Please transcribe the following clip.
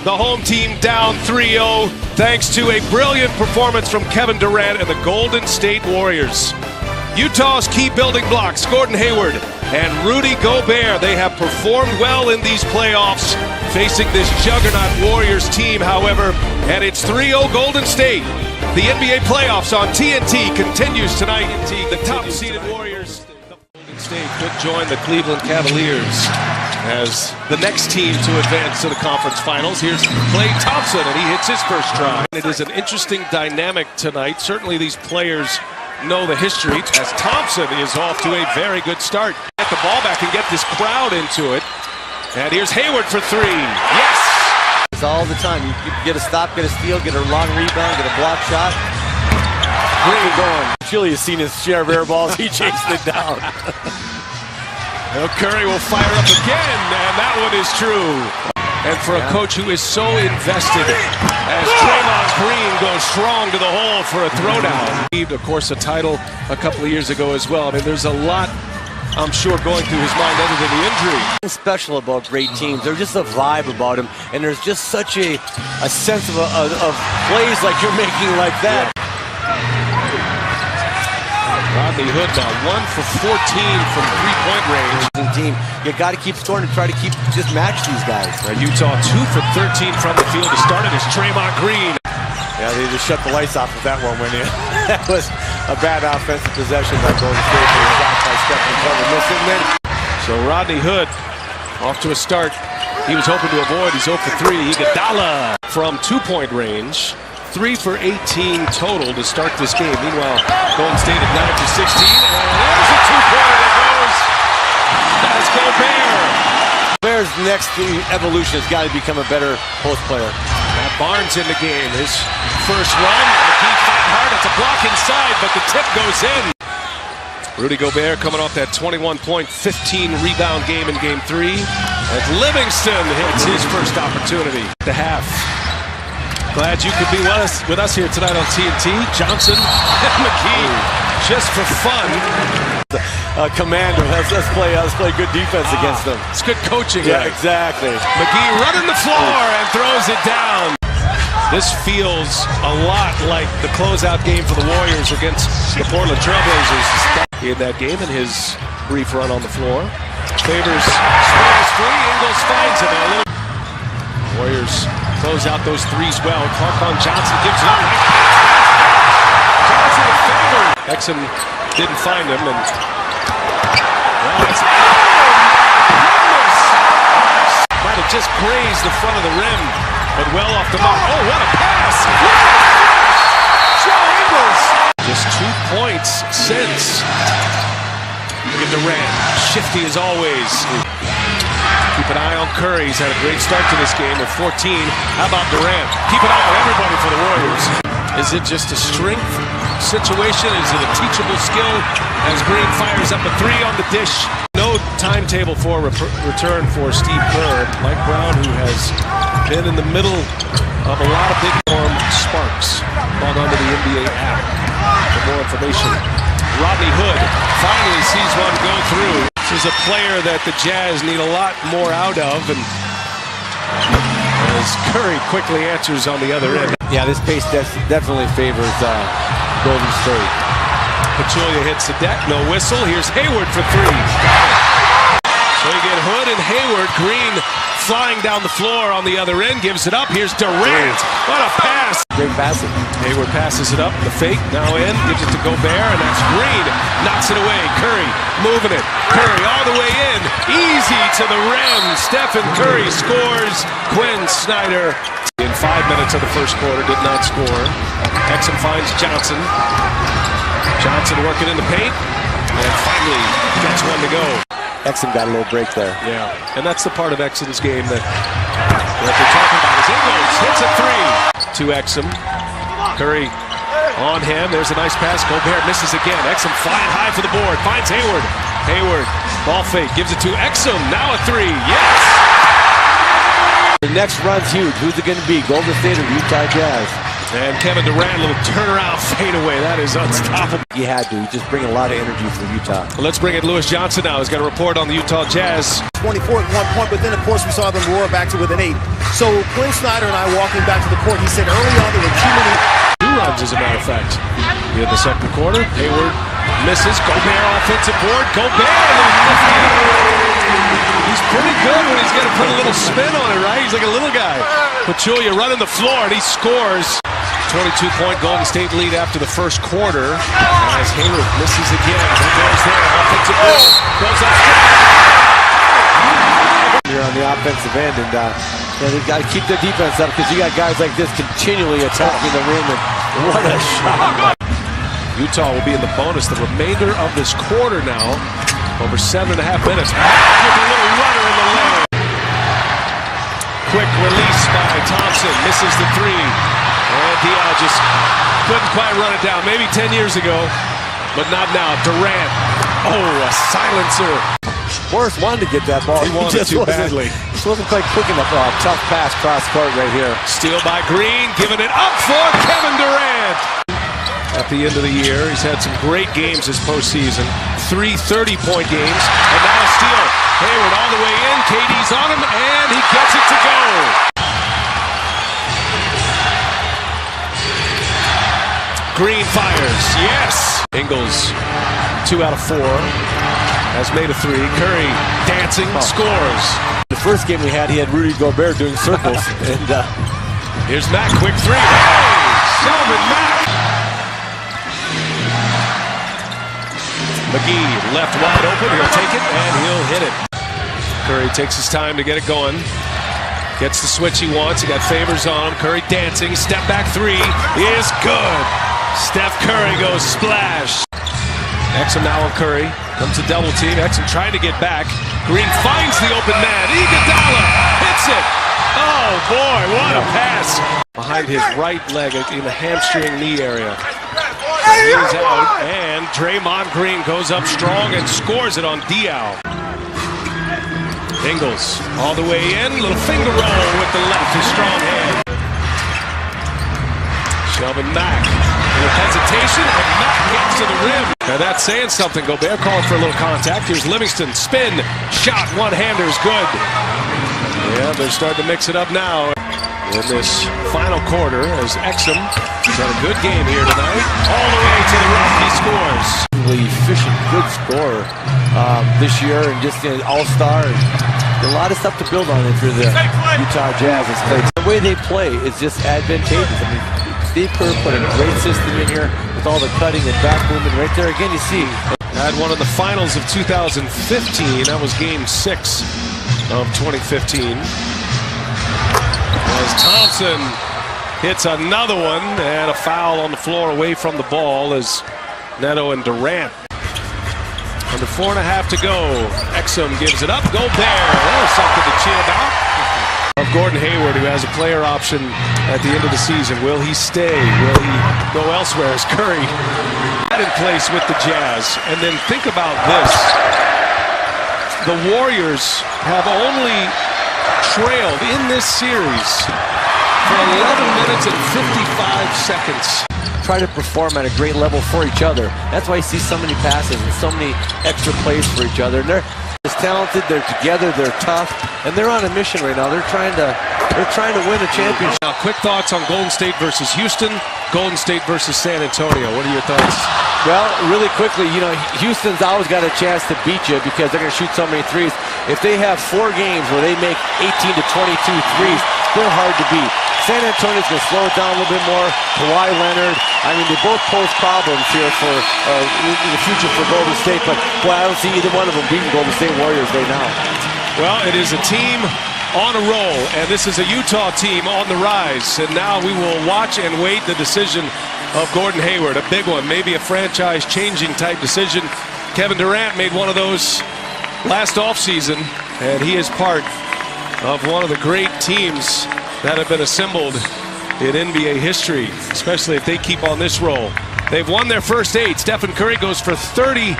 The home team down 3-0 thanks to a brilliant performance from Kevin Durant and the Golden State Warriors. Utah's key building blocks, Gordon Hayward and Rudy Gobert, they have performed well in these playoffs, facing this juggernaut Warriors team, however, and it's 3-0 Golden State. The NBA playoffs on TNT continues tonight. The top-seeded Warriors. Golden State could join the Cleveland Cavaliers as the next team to advance to the conference finals. Here's Klay Thompson, and he hits his first try. It is an interesting dynamic tonight. Certainly these players know the history, as Thompson is off to a very good start. Get the ball back and get this crowd into it. And here's Hayward for three. Yes! It's all the time. You get a stop, get a steal, get a long rebound, get a block shot. Green going. Chili has seen his share of air balls. He chased it down. Well, Curry will fire up again, and that one is true. And for a coach who is so invested, as Draymond Green goes strong to the hole for a throwdown. Of course, a title a couple of years ago as well. I mean, there's a lot, I'm sure, going through his mind other than the injury. What's special about great teams? There's just a vibe about them, and there's just such a sense of plays like you're making like that. Rodney Hood now 1 for 14 from three-point range. Team, you got to keep scoring and try to just match these guys. Utah 2 for 13 from the field to start it is Draymond Green. Yeah, they just shut the lights off with that one, when that was a bad offensive possession by Golden State. By Stephen Curry missing then. So Rodney Hood off to a start he was hoping to avoid. He's 0 for 3. Iguodala from 2-point range. 3 for 18 total to start this game. Meanwhile, Golden State at 9 for 16. And there's a two-pointer that goes. That's Gobert. Gobert's next evolution has got to become a better post player. Matt Barnes in the game. His first run. McGee fought hard. It's a block inside, but the tip goes in. Rudy Gobert coming off that 21-point, 15-rebound game in Game 3. As Livingston hits his first opportunity. The half. Glad you could be with us here tonight on TNT. Johnson and McGee, just for fun. Commander, let's play good defense against them. It's good coaching. Yeah, right? exactly. McGee running the floor and throws it down. This feels a lot like the closeout game for the Warriors against the Portland Trailblazers in that game, and his brief run on the floor. Favors scores free. Ingles finds him. Warriors close out those threes well. Clark on Johnson gives it up. Johnson with favor. Exum didn't find him, and might have just grazed the front of the rim, but well off the mark. Oh, what a pass! Joe Ingles. Just 2 points since. Look at Durant, shifty as always. Keep an eye on Curry. He's had a great start to this game with 14. How about Durant? Keep an eye on everybody for the Warriors. Is it just a strength situation? Is it a teachable skill? As Green fires up a 3 on the dish. No timetable for return for Steve Kerr. Mike Brown, who has been in the middle of a lot of big form sparks. Log on to the NBA app for more information. Rodney Hood finally sees one go through. This is a player that the Jazz need a lot more out of, and as Curry quickly answers on the other end. Yeah, this pace definitely favors Golden State. Pachulia hits the deck, no whistle. Here's Hayward for 3. So you get Hood and Hayward. Green flying down the floor on the other end, gives it up. Here's Durant. What a pass! Great passing. Hayward passes it up, the fake, now in, gives it to Gobert, and that's Green. Knocks it away. Curry moving it. Curry all the way in. Easy to the rim. Stephen Curry scores. Quinn Snyder in 5 minutes of the first quarter did not score. Exum finds Johnson. Johnson working in the paint, and finally gets one to go. Exum got a little break there. Yeah, and that's the part of Exum's game that they're talking about. Is Ingles hits a 3 to Exum. Curry on him. There's a nice pass. Gobert misses again. Exum flying high for the board. Finds Hayward. Hayward, ball fake, gives it to Exum. Now a 3. Yes! The next run's huge. Who's it going to be? Golden State or Utah Jazz? And Kevin Durant, a little turnaround fadeaway. That is unstoppable. He had to. He just bring a lot of energy for Utah. Well, let's bring in Lewis Johnson now. He's got a report on the Utah Jazz. 24 at 1 point, but then of course we saw them roar back to within 8. So Quinn Snyder and I walking back to the court, he said early on there were too many 2 runs, as a matter of fact. In the second quarter, Hayward misses. Gobert offensive board. Gobert. He's pretty good when he's going to put a little spin on it, right? He's like a little guy. Pachulia running the floor, and he scores. 22-point Golden State lead after the first quarter. As Hayward misses again. Gobere's there. Offensive board. Goes up. You're on the offensive end, and they've got to keep their defense up because you got guys like this continually attacking the rim. And what a shot! Utah will be in the bonus the remainder of this quarter now. Over 7.5 minutes. With a little runner in the lane. Quick release by Thompson. Misses the 3. And Diaw just couldn't quite run it down. Maybe 10 years ago, but not now. Durant. Oh, a silencer. Morris wanted to get that ball. He wanted too badly. Just wasn't quite quick enough. Tough pass cross court right here. Steal by Green. Giving it up for Kevin Durant. At the end of the year, he's had some great games this postseason. 3 30-point games, and now a steal. Hayward all the way in. KD's on him, and he gets it to go. Green fires. Yes. Ingles, 2 out of 4. Has made a 3. Curry dancing, scores. The first game we had, he had Rudy Gobert doing circles. And here's Mack, quick 3. Hey, Shelvin Mack. McGee left wide open. He'll take it, and he'll hit it. Curry takes his time to get it going. Gets the switch he wants. He got Favors on him. Curry dancing. Step back 3 is good. Steph Curry goes splash. Exum now on Curry. Comes a double team. Exum trying to get back. Green finds the open man. Iguodala hits it. Oh, boy, what a pass. Behind his right leg in the hamstring knee area. He's out, and Draymond Green goes up strong and scores it on Diaw. Ingles all the way in. Little finger roll with the left, his strong hand. Shelvin Mack. With hesitation, and Mack gets to the rim. Now that's saying something. Gobert called for a little contact. Here's Livingston. Spin. Shot. One-hander is good. Yeah, they're starting to mix it up now in this final quarter as Exum has had a good game here tonight. All the way to the rim, he scores. really efficient, good scorer this year, and just an all-star. A lot of stuff to build on if you're the Utah Jazz. The way they play is just advantageous. I mean, Steve Kerr put a great system in here with all the cutting and back movement right there. Again, you see. Had one in the finals of 2015. That was Game 6 of 2015. As Thompson hits another one, and a foul on the floor away from the ball as Neto and Durant. Under 4.5 to go. Exum gives it up. Gobert. There's something to cheer about. Of Gordon Hayward, who has a player option at the end of the season. Will he stay? Will he go elsewhere? Is Curry in place with the Jazz? And then think about this. The Warriors have only trailed in this series for 11 minutes and 55 seconds. Try to perform at a great level for each other. That's why you see so many passes and so many extra plays for each other. And they're as talented, they're together, they're tough, and they're on a mission right now. They're trying to win a championship. Now, quick thoughts on Golden State versus Houston, Golden State versus San Antonio. What are your thoughts? Well, really quickly, you know, Houston's always got a chance to beat you because they're going to shoot so many threes. If they have 4 games where they make 18 to 22 threes, they're hard to beat. San Antonio's going to slow it down a little bit more. Kawhi Leonard, I mean, they both pose problems here for the future for Golden State, but boy, I don't see either one of them beating Golden State Warriors right now. Well, it is a team on a roll, and this is a Utah team on the rise. And now we will watch and wait the decision of Gordon Hayward, a big one, maybe a franchise-changing type decision. Kevin Durant made one of those last offseason, and he is part of one of the great teams that have been assembled in NBA history, especially if they keep on this roll. They've won their first 8. Stephen Curry goes for 30